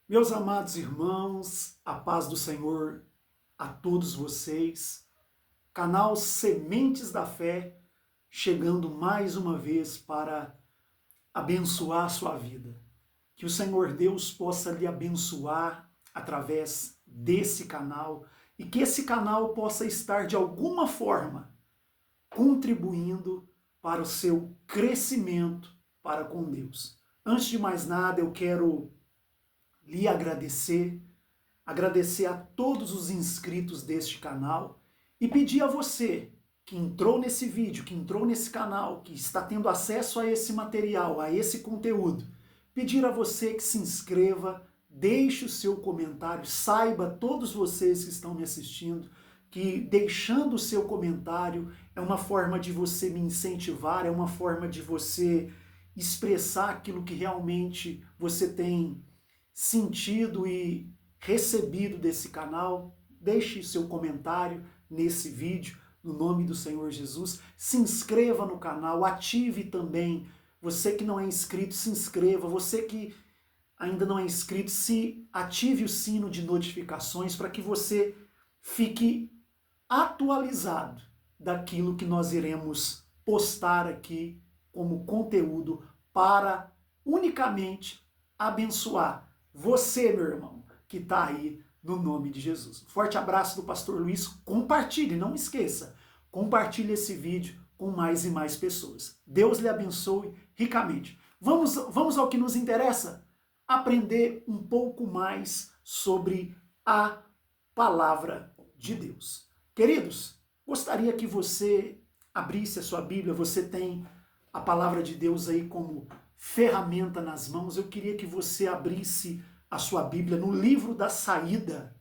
Meus amados irmãos, a paz do Senhor a todos vocês. Canal Sementes da Fé, chegando mais uma vez para abençoar a sua vida. Que o Senhor Deus possa lhe abençoar através desse canal e que esse canal possa estar de alguma forma contribuindo para o seu crescimento para com Deus. Antes de mais nada, eu quero lhe agradecer a todos os inscritos deste canal e pedir a você que entrou nesse vídeo, que entrou nesse canal, que está tendo acesso a esse material, a esse conteúdo, pedir a você que se inscreva, deixe o seu comentário, saiba todos vocês que estão me assistindo, que deixando o seu comentário é uma forma de você me incentivar, é uma forma de você expressar aquilo que realmente você tem sentido e recebido desse canal. Deixe seu comentário nesse vídeo, no nome do Senhor Jesus. Se inscreva no canal, ative também. Você que não é inscrito, se inscreva. Você que ainda não é inscrito, ative o sino de notificações para que você fique atualizado daquilo que nós iremos postar aqui como conteúdo para unicamente abençoar você, meu irmão, que está aí no nome de Jesus. Forte abraço do Pastor Luiz. Compartilhe, não esqueça. Compartilhe esse vídeo com mais e mais pessoas. Deus lhe abençoe ricamente. Vamos ao que nos interessa? Aprender um pouco mais sobre a palavra de Deus. Queridos, gostaria que você abrisse a sua Bíblia. Você tem a palavra de Deus aí como ferramenta nas mãos. Eu queria que você abrisse a sua Bíblia no livro da saída.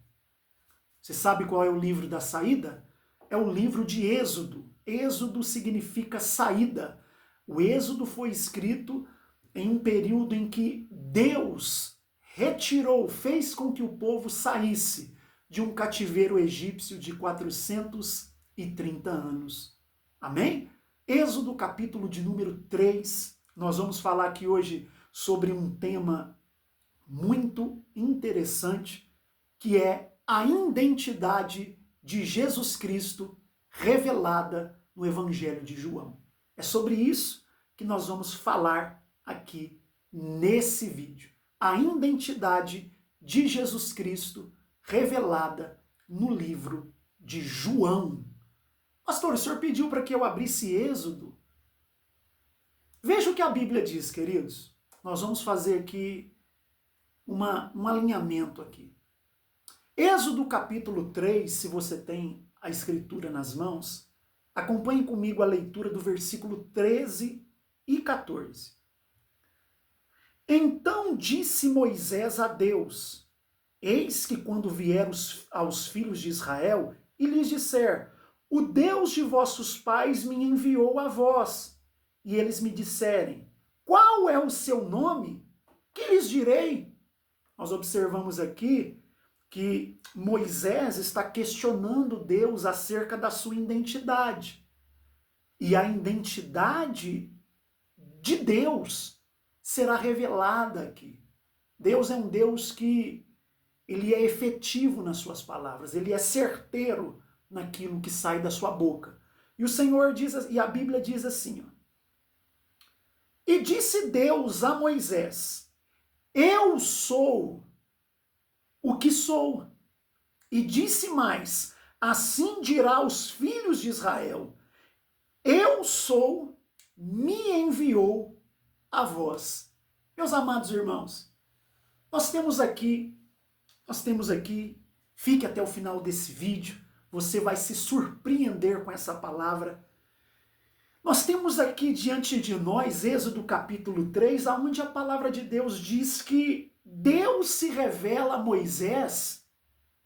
Você sabe qual é o livro da saída? É o livro de Êxodo. Êxodo significa saída. O Êxodo foi escrito em um período em que Deus retirou, fez com que o povo saísse de um cativeiro egípcio de 430 anos. Amém? Êxodo capítulo de número 3. Nós vamos falar aqui hoje sobre um tema muito interessante, que é a identidade de Jesus Cristo revelada no Evangelho de João. É sobre isso que nós vamos falar aqui nesse vídeo. A identidade de Jesus Cristo revelada no livro de João. Pastor, o senhor pediu para que eu abrisse Êxodo. Veja o que a Bíblia diz, queridos. Nós vamos fazer aqui um alinhamento aqui. Êxodo capítulo 3, se você tem a escritura nas mãos, acompanhe comigo a leitura do versículo 13 e 14. Então disse Moisés a Deus: eis que quando vier aos filhos de Israel e lhes disser: o Deus de vossos pais me enviou a vós, e eles me disserem: qual é o seu nome? Que lhes direi? Nós observamos aqui que Moisés está questionando Deus acerca da sua identidade. E a identidade de Deus será revelada aqui. Deus é um Deus que ele é efetivo nas suas palavras, ele é certeiro naquilo que sai da sua boca. E o Senhor diz, e a Bíblia diz assim, ó: e disse Deus a Moisés: eu sou o que sou. E disse mais: assim dirá aos filhos de Israel: eu sou, me enviou a vós. Meus amados irmãos, nós temos aqui, fique até o final desse vídeo, você vai se surpreender com essa palavra. Nós temos aqui diante de nós, Êxodo capítulo 3, onde a palavra de Deus diz que Deus se revela a Moisés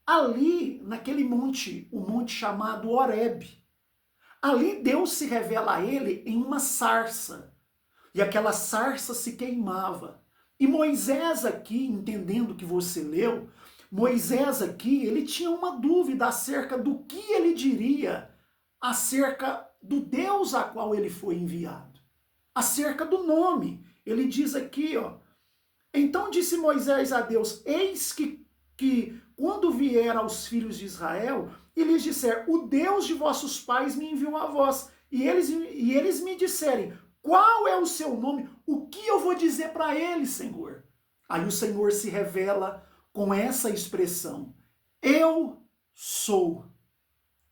ali naquele monte, o monte chamado Horebe. Ali Deus se revela a ele em uma sarça, e aquela sarça se queimava. E Moisés aqui, entendendo o que você leu, Moisés aqui, ele tinha uma dúvida acerca do que ele diria acerca do Deus a qual ele foi enviado, acerca do nome. Ele diz aqui, ó, Então disse Moisés a Deus: eis que quando vier aos filhos de Israel e lhes disser, o Deus de vossos pais me enviou a vós, e eles me disserem, qual é o seu nome? O que eu vou dizer para eles, Senhor? Aí o Senhor se revela com essa expressão: eu sou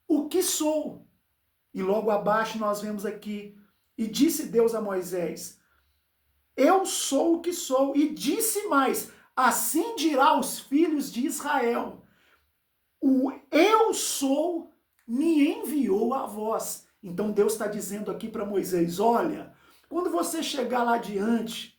o que sou. E logo abaixo nós vemos aqui, e disse Deus a Moisés, eu sou o que sou. E disse mais, assim dirá aos filhos de Israel, o eu sou me enviou a vós. Então Deus está dizendo aqui para Moisés, olha, quando você chegar lá diante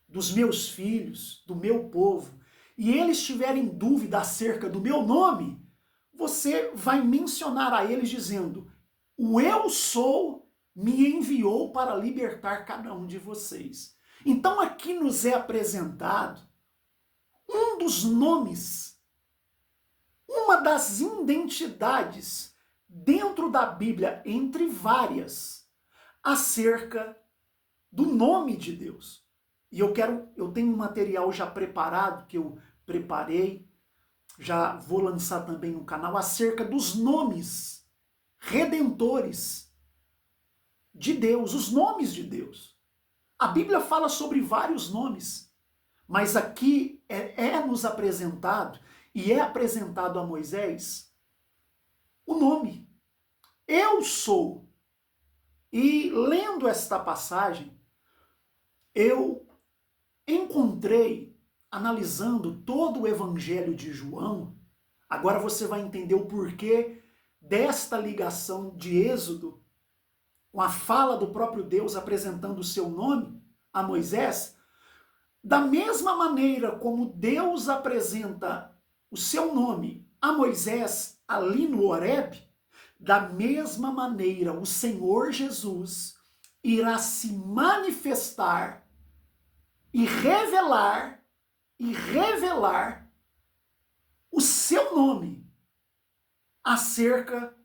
dos meus filhos, do meu povo, e eles tiverem dúvida acerca do meu nome, você vai mencionar a eles dizendo, o eu sou me enviou para libertar cada um de vocês. Então aqui nos é apresentado um dos nomes, uma das identidades dentro da Bíblia, entre várias, acerca do nome de Deus. E eu tenho um material já preparado, que eu preparei, já vou lançar também no canal, acerca dos nomes redentores de Deus, os nomes de Deus. A Bíblia fala sobre vários nomes, mas aqui nos apresentado, e é apresentado a Moisés, o nome. Eu sou. E lendo esta passagem, eu encontrei, analisando todo o Evangelho de João, agora você vai entender o porquê desta ligação de Êxodo, com a fala do próprio Deus apresentando o seu nome a Moisés, da mesma maneira como Deus apresenta o seu nome a Moisés ali no Horebe, da mesma maneira o Senhor Jesus irá se manifestar e revelar o seu nome acerca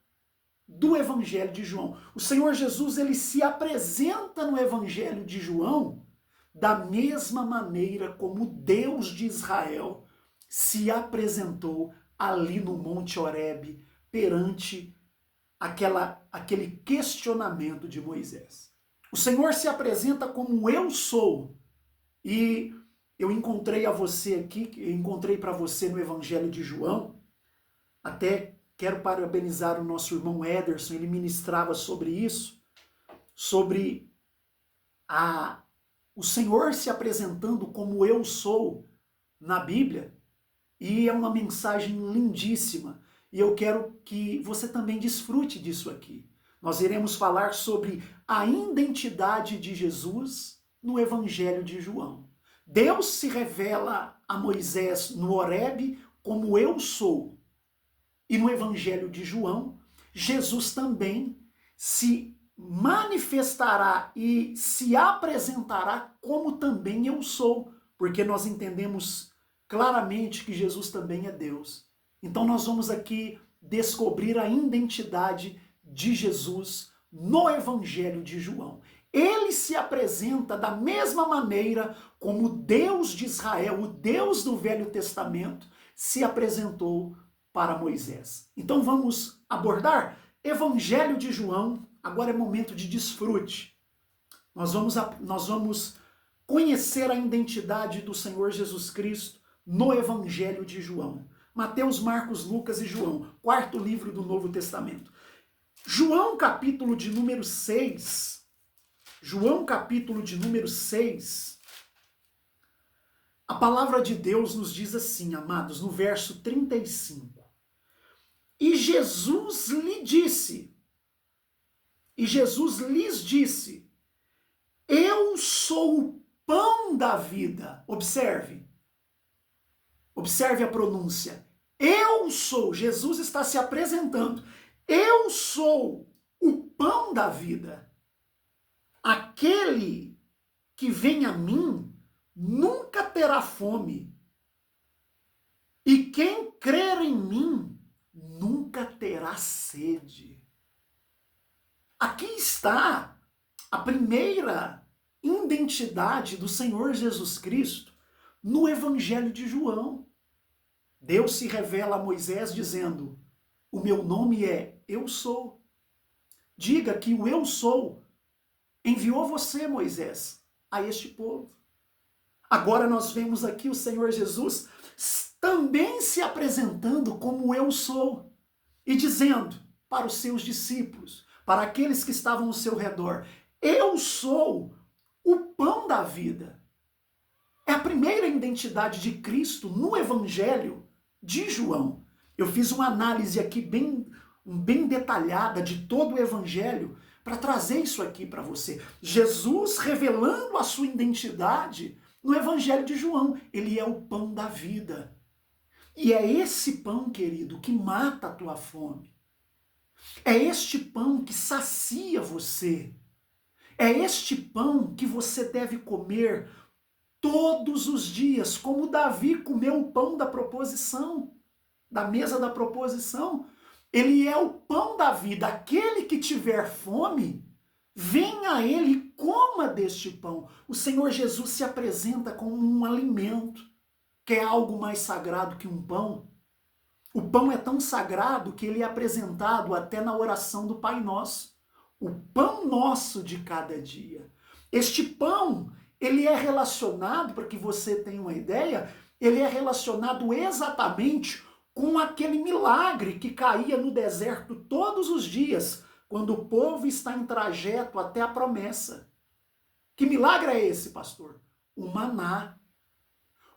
do Evangelho de João. O Senhor Jesus, ele se apresenta no Evangelho de João da mesma maneira como Deus de Israel se apresentou ali no Monte Horebe perante aquele questionamento de Moisés. O Senhor se apresenta como eu sou. E eu encontrei para você no Evangelho de João, até quero parabenizar o nosso irmão Ederson, ele ministrava sobre isso, sobre o Senhor se apresentando como eu sou na Bíblia, e é uma mensagem lindíssima, e eu quero que você também desfrute disso aqui. Nós iremos falar sobre a identidade de Jesus no Evangelho de João. Deus se revela a Moisés no Horebe como eu sou. E no Evangelho de João, Jesus também se manifestará e se apresentará como também eu sou, porque nós entendemos claramente que Jesus também é Deus. Então nós vamos aqui descobrir a identidade de Jesus no Evangelho de João. Ele se apresenta da mesma maneira como Deus de Israel, o Deus do Velho Testamento, se apresentou para Moisés. Então vamos abordar Evangelho de João. Agora é momento de desfrute. Nós vamos conhecer a identidade do Senhor Jesus Cristo no Evangelho de João. Mateus, Marcos, Lucas e João, quarto livro do Novo Testamento. João, capítulo de número 6. João, capítulo de número 6. A palavra de Deus nos diz assim, amados, no verso 35. E Jesus lhes disse, eu sou o pão da vida. Observe a pronúncia. Eu sou, Jesus está se apresentando. Eu sou o pão da vida. Aquele que vem a mim nunca terá fome. E quem crer em mim nunca terá sede. Aqui está a primeira identidade do Senhor Jesus Cristo no Evangelho de João. Deus se revela a Moisés dizendo: o meu nome é Eu Sou. Diga que o Eu Sou enviou você, Moisés, a este povo. Agora nós vemos aqui o Senhor Jesus também se apresentando como Eu Sou e dizendo para os seus discípulos, para aqueles que estavam ao seu redor: eu sou o pão da vida. É a primeira identidade de Cristo no Evangelho de João. Eu fiz uma análise aqui bem detalhada de todo o Evangelho para trazer isso aqui para você. Jesus revelando a sua identidade no Evangelho de João. Ele é o pão da vida. E é esse pão, querido, que mata a tua fome. É este pão que sacia você. É este pão que você deve comer todos os dias, como Davi comeu o pão da proposição, da mesa da proposição. Ele é o pão da vida. Aquele que tiver fome, venha a ele e coma deste pão. O Senhor Jesus se apresenta como um alimento, que é algo mais sagrado que um pão. O pão é tão sagrado que ele é apresentado até na oração do Pai Nosso. O pão nosso de cada dia. Este pão, ele é relacionado, para que você tenha uma ideia, ele é relacionado exatamente com aquele milagre que caía no deserto todos os dias, quando o povo está em trajeto até a promessa. Que milagre é esse, pastor? O maná.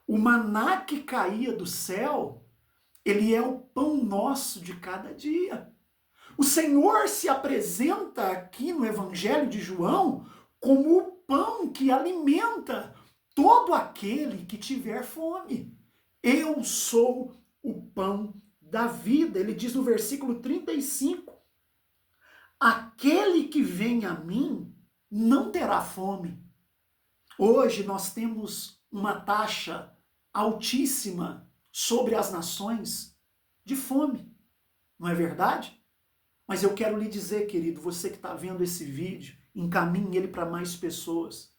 O maná que caía do céu, ele é o pão nosso de cada dia. O Senhor se apresenta aqui no Evangelho de João como o pão que alimenta todo aquele que tiver fome. Eu sou o pão da vida. Ele diz no versículo 35, aquele que vem a mim não terá fome. Hoje nós temos uma taxa altíssima sobre as nações de fome, não é verdade? Mas eu quero lhe dizer, querido, você que está vendo esse vídeo, encaminhe ele para mais pessoas.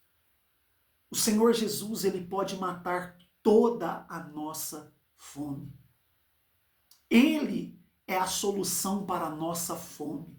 O Senhor Jesus, ele pode matar toda a nossa fome. Ele é a solução para a nossa fome.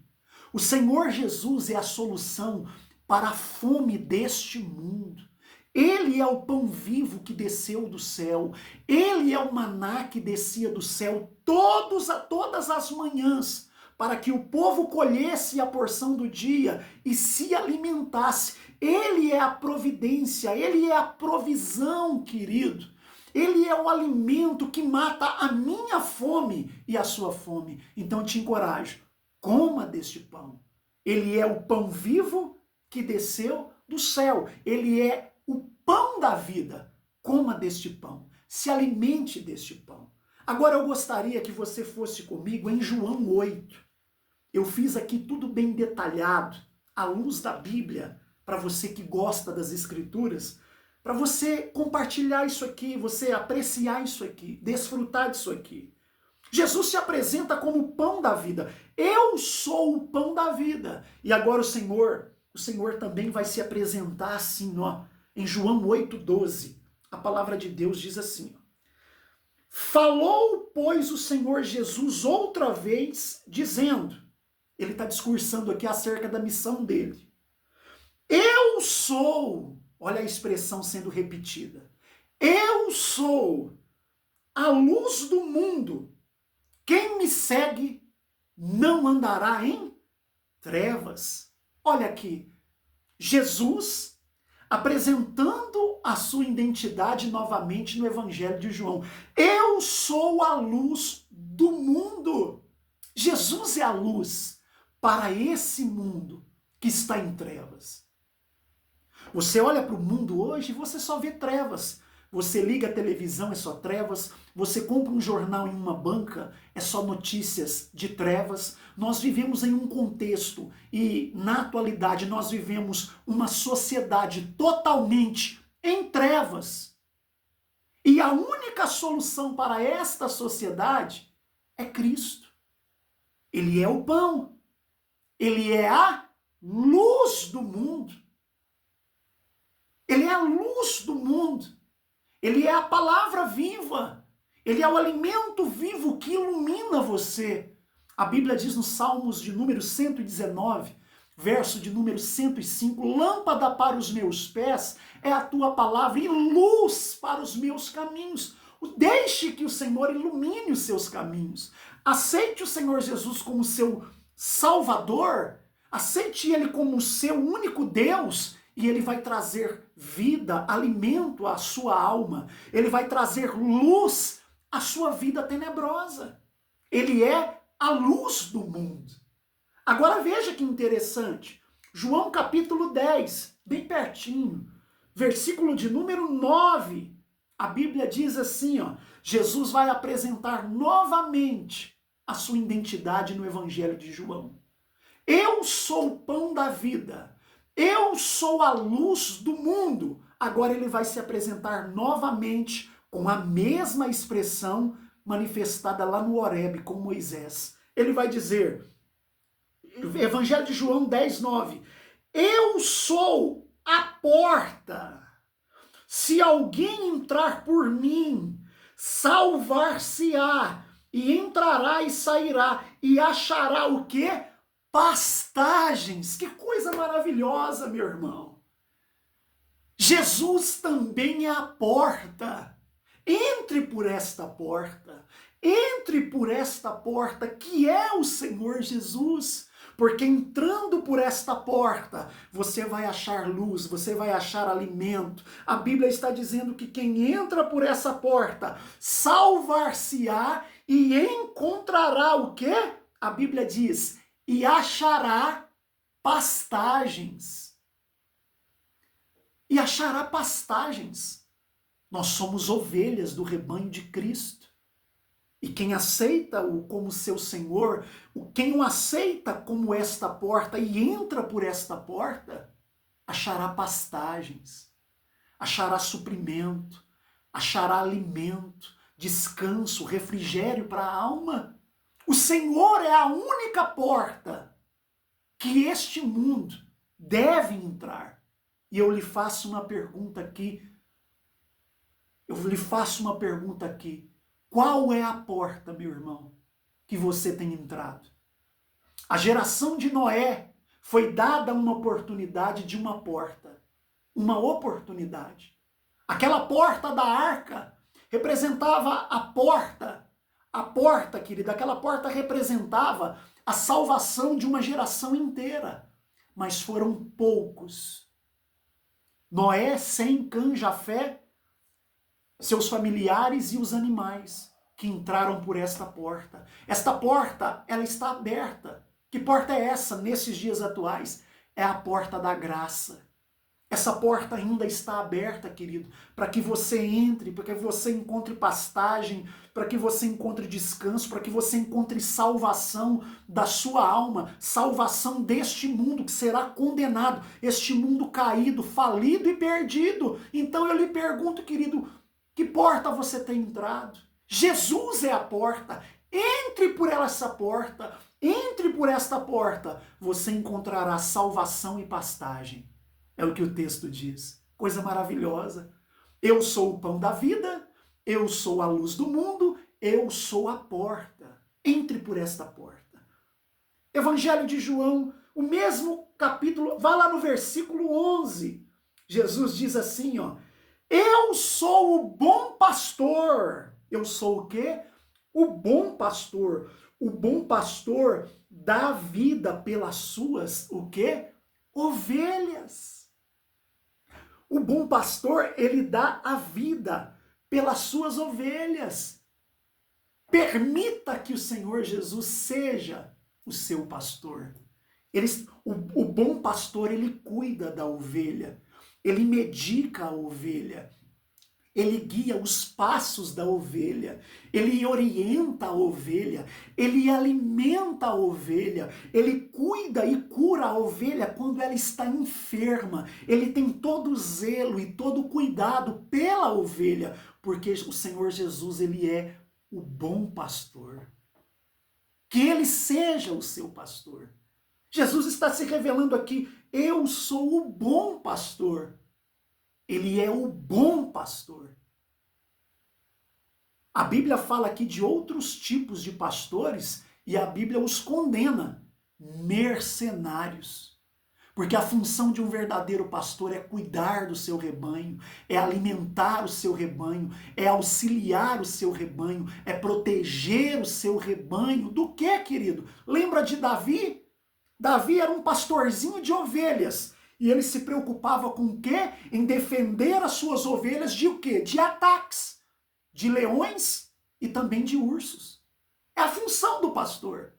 O Senhor Jesus é a solução para a fome deste mundo. Ele é o pão vivo que desceu do céu. Ele é o maná que descia do céu todas as manhãs, para que o povo colhesse a porção do dia e se alimentasse. Ele é a providência, ele é a provisão, querido. Ele é o alimento que mata a minha fome e a sua fome. Então te encorajo, coma deste pão. Ele é o pão vivo que desceu do céu. Ele é o pão da vida. Coma deste pão. Se alimente deste pão. Agora eu gostaria que você fosse comigo em João 8. Eu fiz aqui tudo bem detalhado, à luz da Bíblia, para você que gosta das Escrituras, para você compartilhar isso aqui, você apreciar isso aqui, desfrutar disso aqui. Jesus se apresenta como o pão da vida. Eu sou o pão da vida. E agora o Senhor também vai se apresentar assim, ó, em João 8,12. A palavra de Deus diz assim, ó, falou, pois, o Senhor Jesus outra vez, dizendo, ele está discursando aqui acerca da missão dele. Eu sou, olha a expressão sendo repetida, eu sou a luz do mundo. Quem me segue não andará em trevas. Olha aqui, Jesus apresentando a sua identidade novamente no Evangelho de João. Eu sou a luz do mundo. Jesus é a luz para esse mundo que está em trevas. Você olha para o mundo hoje e você só vê trevas. Você liga a televisão, é só trevas. Você compra um jornal em uma banca, é só notícias de trevas. Nós vivemos em um contexto e, na atualidade, nós vivemos uma sociedade totalmente em trevas. E a única solução para esta sociedade é Cristo. Ele é o pão. Ele é a luz do mundo. mundo. Ele é a palavra viva. Ele é o alimento vivo que ilumina você. A Bíblia diz nos Salmos de número 119, verso de número 105, lâmpada para os meus pés é a tua palavra e luz para os meus caminhos. Deixe que o Senhor ilumine os seus caminhos. Aceite o Senhor Jesus como seu Salvador. Aceite Ele como o seu único Deus e Ele vai trazer vida, alimento à sua alma. Ele vai trazer luz à sua vida tenebrosa. Ele é a luz do mundo. Agora veja que interessante. João capítulo 10, bem pertinho, versículo de número 9. A Bíblia diz assim, ó, Jesus vai apresentar novamente a sua identidade no Evangelho de João. Eu sou o pão da vida. Eu sou a luz do mundo. Agora ele vai se apresentar novamente com a mesma expressão manifestada lá no Horebe com Moisés. Ele vai dizer, Evangelho de João 10, 9, eu sou a porta. Se alguém entrar por mim, salvar-se-á, e entrará e sairá, e achará o quê? Pastagens. Que coisa maravilhosa, meu irmão. Jesus também é a porta. Entre por esta porta. Entre por esta porta que é o Senhor Jesus. Porque entrando por esta porta, você vai achar luz, você vai achar alimento. A Bíblia está dizendo que quem entra por essa porta salvar-se-á e encontrará o quê? A Bíblia diz, e achará pastagens. E achará pastagens. Nós somos ovelhas do rebanho de Cristo. E quem aceita-o como seu Senhor, quem o aceita como esta porta e entra por esta porta, achará pastagens, achará suprimento, achará alimento, descanso, refrigério para a alma. O Senhor é a única porta que este mundo deve entrar. E eu lhe faço uma pergunta aqui. Qual é a porta, meu irmão, que você tem entrado? A geração de Noé foi dada uma oportunidade de uma porta. Uma oportunidade. Aquela porta da arca representava a porta. A porta, querida, aquela porta representava a salvação de uma geração inteira. Mas foram poucos. Noé, Sem, Cã, Jafé, seus familiares e os animais que entraram por esta porta. Esta porta, ela está aberta. Que porta é essa nesses dias atuais? É a porta da graça. Essa porta ainda está aberta, querido, para que você entre, para que você encontre pastagem, para que você encontre descanso, para que você encontre salvação da sua alma, salvação deste mundo que será condenado, este mundo caído, falido e perdido. Então eu lhe pergunto, querido, que porta você tem entrado? Jesus é a porta. Entre por essa porta. Entre por esta porta. Você encontrará salvação e pastagem. É o que o texto diz. Coisa maravilhosa. Eu sou o pão da vida. Eu sou a luz do mundo. Eu sou a porta. Entre por esta porta. Evangelho de João, o mesmo capítulo. Vá lá no versículo 11. Jesus diz assim, ó. Eu sou o bom pastor. Eu sou o quê? O bom pastor. O bom pastor dá vida pelas suas, o quê? Ovelhas. O bom pastor, ele dá a vida pelas suas ovelhas. Permita que o Senhor Jesus seja o seu pastor. O bom pastor, ele cuida da ovelha. Ele medica a ovelha, ele guia os passos da ovelha, ele orienta a ovelha, ele alimenta a ovelha, ele cuida e cura a ovelha quando ela está enferma. Ele tem todo o zelo e todo o cuidado pela ovelha, porque o Senhor Jesus, ele é o bom pastor. Que ele seja o seu pastor. Jesus está se revelando aqui, eu sou o bom pastor. Ele é o bom pastor. A Bíblia fala aqui de outros tipos de pastores e a Bíblia os condena, mercenários. Porque a função de um verdadeiro pastor é cuidar do seu rebanho, é alimentar o seu rebanho, é auxiliar o seu rebanho, é proteger o seu rebanho. Do que, querido? Lembra de Davi? Davi era um pastorzinho de ovelhas. E ele se preocupava com o quê? Em defender as suas ovelhas de o quê? De ataques, de leões e também de ursos. É a função do pastor.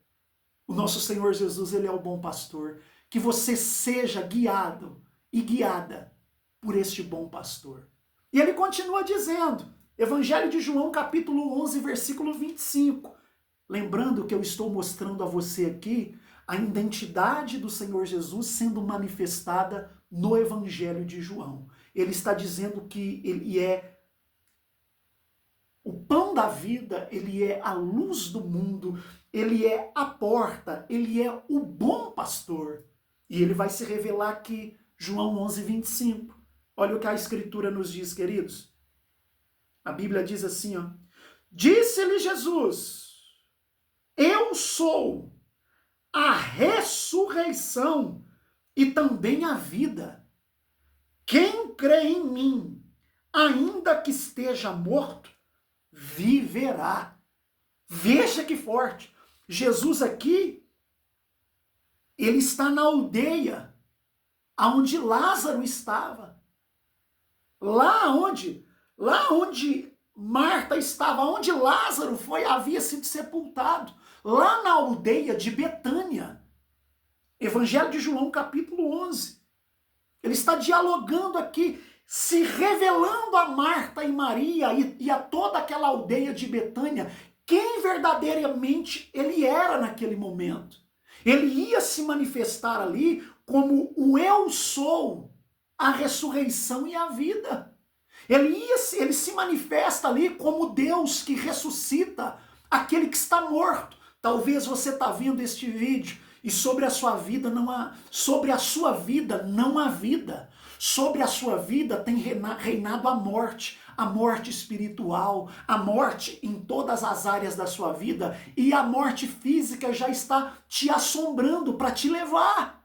O nosso Senhor Jesus, ele é o bom pastor. Que você seja guiado e guiada por este bom pastor. E ele continua dizendo, Evangelho de João, capítulo 11, versículo 25. Lembrando que eu estou mostrando a você aqui a identidade do Senhor Jesus sendo manifestada no Evangelho de João. Ele está dizendo que ele é o pão da vida, ele é a luz do mundo, ele é a porta, ele é o bom pastor. E ele vai se revelar aqui, João 11, 25. Olha o que a Escritura nos diz, queridos. A Bíblia diz assim, ó. Disse-lhe Jesus, eu sou a ressurreição e também a vida. Quem crê em mim, ainda que esteja morto, viverá. Veja que forte. Jesus aqui, ele está na aldeia onde Lázaro estava. Lá onde Marta estava, onde Lázaro havia sido sepultado. Lá na aldeia de Betânia. Evangelho de João, capítulo 11. Ele está dialogando aqui, se revelando a Marta e Maria e a toda aquela aldeia de Betânia, quem verdadeiramente ele era naquele momento. Ele ia se manifestar ali como o eu sou, a ressurreição e a vida. Ele se manifesta ali como Deus que ressuscita aquele que está morto. Talvez você está vendo este vídeo e sobre a sua vida não há vida. Sobre a sua vida tem reinado a morte espiritual, a morte em todas as áreas da sua vida, e a morte física já está te assombrando para te levar.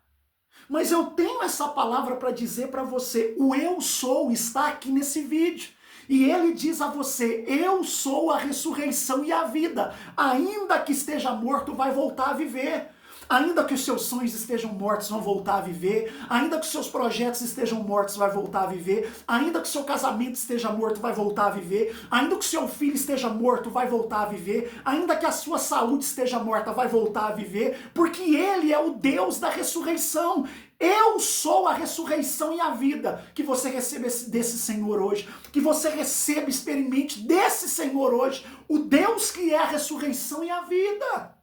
Mas eu tenho essa palavra para dizer para você, o eu sou está aqui nesse vídeo. E ele diz a você, eu sou a ressurreição e a vida. Ainda que esteja morto, vai voltar a viver. Ainda que os seus sonhos estejam mortos, vão voltar a viver. Ainda que os seus projetos estejam mortos, vai voltar a viver. Ainda que o seu casamento esteja morto, vai voltar a viver. Ainda que o seu filho esteja morto, vai voltar a viver. Ainda que a sua saúde esteja morta, vai voltar a viver. Porque ele é o Deus da ressurreição. Eu sou a ressurreição e a vida. Que você receba desse Senhor hoje. Que você receba, experimente desse Senhor hoje. O Deus que é a ressurreição e a vida.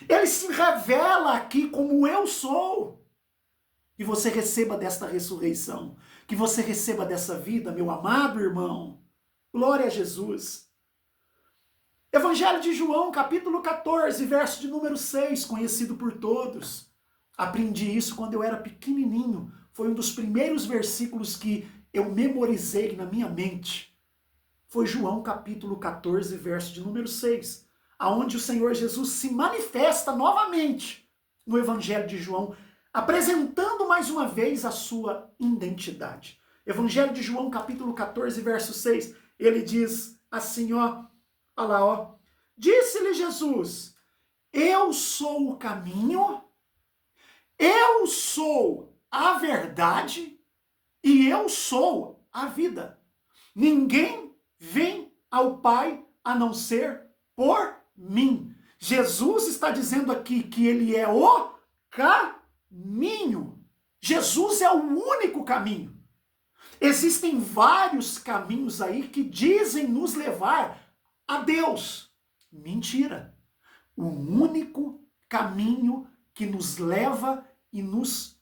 Ele se revela aqui como eu sou. Que você receba desta ressurreição. Que você receba dessa vida, meu amado irmão. Glória a Jesus. Evangelho de João, capítulo 14, verso de número 6, conhecido por todos. Aprendi isso quando eu era pequenininho. Foi um dos primeiros versículos que eu memorizei na minha mente. Foi João, capítulo 14, verso de número 6. Aonde o Senhor Jesus se manifesta novamente no Evangelho de João, apresentando mais uma vez a sua identidade. Evangelho de João, capítulo 14, verso 6, ele diz assim, ó, olha lá, ó. Disse-lhe Jesus, eu sou o caminho, eu sou a verdade e eu sou a vida. Ninguém vem ao Pai a não ser por mim. Jesus está dizendo aqui que ele é o caminho. Jesus é o único caminho. Existem vários caminhos aí que dizem nos levar a Deus. Mentira. O único caminho que nos leva e nos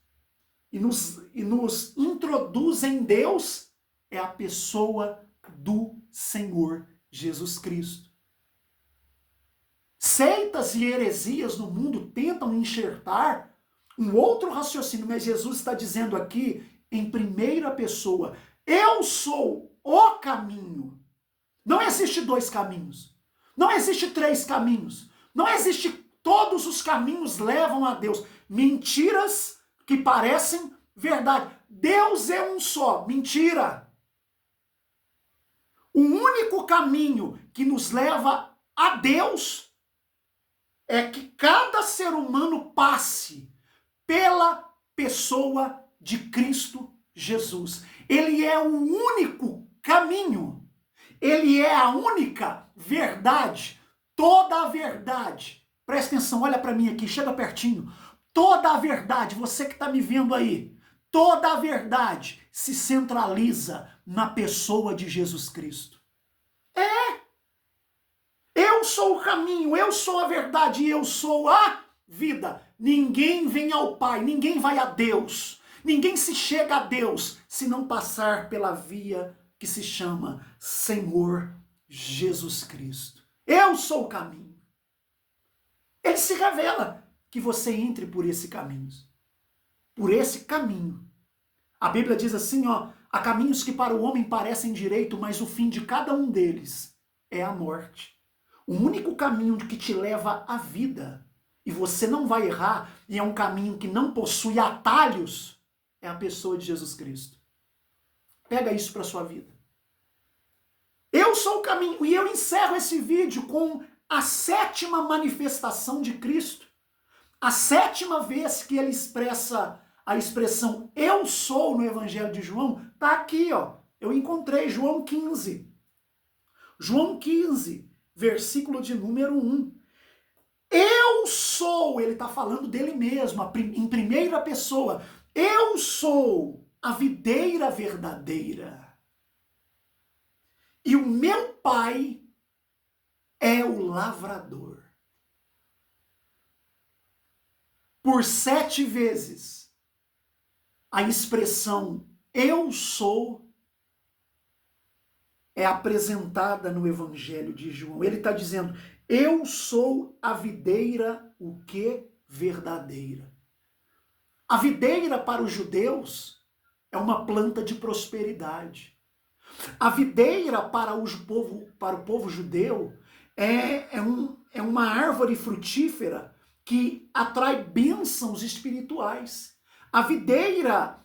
introduz em Deus é a pessoa do Senhor Jesus Cristo. Seitas e heresias no mundo tentam enxertar um outro raciocínio, mas Jesus está dizendo aqui, em primeira pessoa. Eu sou o caminho. Não existe dois caminhos. Não existe três caminhos. Não existe todos os caminhos levam a Deus. Mentiras que parecem verdade. Deus é um só. Mentira. O único caminho que nos leva a Deus é que cada ser humano passe pela pessoa de Cristo Jesus. Ele é o único caminho. Ele é a única verdade. Toda a verdade. Presta atenção, olha para mim aqui, chega pertinho. Toda a verdade, você que está me vendo aí, toda a verdade se centraliza na pessoa de Jesus Cristo. Eu sou o caminho, eu sou a verdade e eu sou a vida. Ninguém vem ao Pai, ninguém vai a Deus, ninguém se chega a Deus se não passar pela via que se chama Senhor Jesus Cristo. Eu sou o caminho. Ele se revela que você entre por esse caminho. Por esse caminho. A Bíblia diz assim, ó, há caminhos que para o homem parecem direito, mas o fim de cada um deles é a morte. O único caminho que te leva à vida, e você não vai errar, e é um caminho que não possui atalhos, é a pessoa de Jesus Cristo. Pega isso para sua vida. Eu sou o caminho, e eu encerro esse vídeo com a 7ª manifestação de Cristo. A 7ª vez que ele expressa a expressão eu sou no Evangelho de João, tá aqui, ó. Eu encontrei João 15. João 15, versículo de número 1. Eu sou, ele está falando dele mesmo, em primeira pessoa. Eu sou a videira verdadeira. E o meu Pai é o lavrador. Por 7 vezes, a expressão eu sou é apresentada no Evangelho de João. Ele está dizendo, eu sou a videira, o que? Verdadeira. A videira para os judeus é uma planta de prosperidade. A videira para o povo judeu é uma árvore frutífera que atrai bênçãos espirituais. A videira,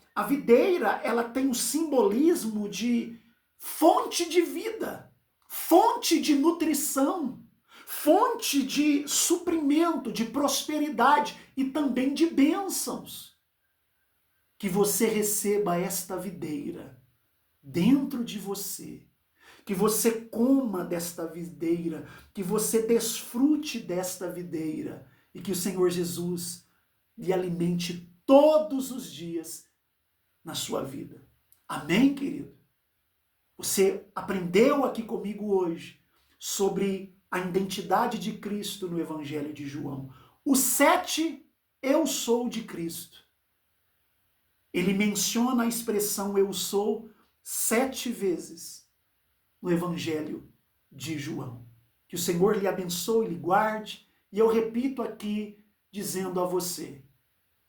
ela tem o simbolismo de fonte de vida, fonte de nutrição, fonte de suprimento, de prosperidade e também de bênçãos. Que você receba esta videira dentro de você, que você coma desta videira, que você desfrute desta videira e que o Senhor Jesus lhe alimente todos os dias na sua vida. Amém, querido? Você aprendeu aqui comigo hoje sobre a identidade de Cristo no Evangelho de João. O 7, eu sou de Cristo. Ele menciona a expressão eu sou 7 vezes no Evangelho de João. Que o Senhor lhe abençoe, lhe guarde. E eu repito aqui, dizendo a você.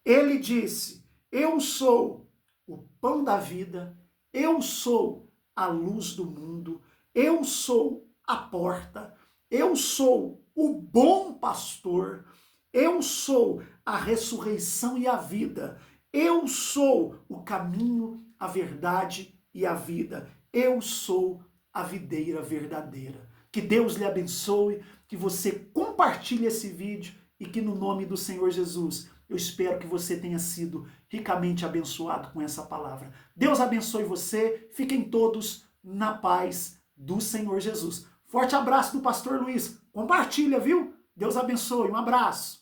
Ele disse, eu sou o pão da vida, eu sou a luz do mundo, eu sou a porta, eu sou o bom pastor, eu sou a ressurreição e a vida, eu sou o caminho, a verdade e a vida, eu sou a videira verdadeira. Que Deus lhe abençoe, que você compartilhe esse vídeo e que no nome do Senhor Jesus, eu espero que você tenha sido ricamente abençoado com essa palavra. Deus abençoe você, fiquem todos na paz do Senhor Jesus. Forte abraço do Pastor Luiz, compartilha, viu? Deus abençoe, um abraço.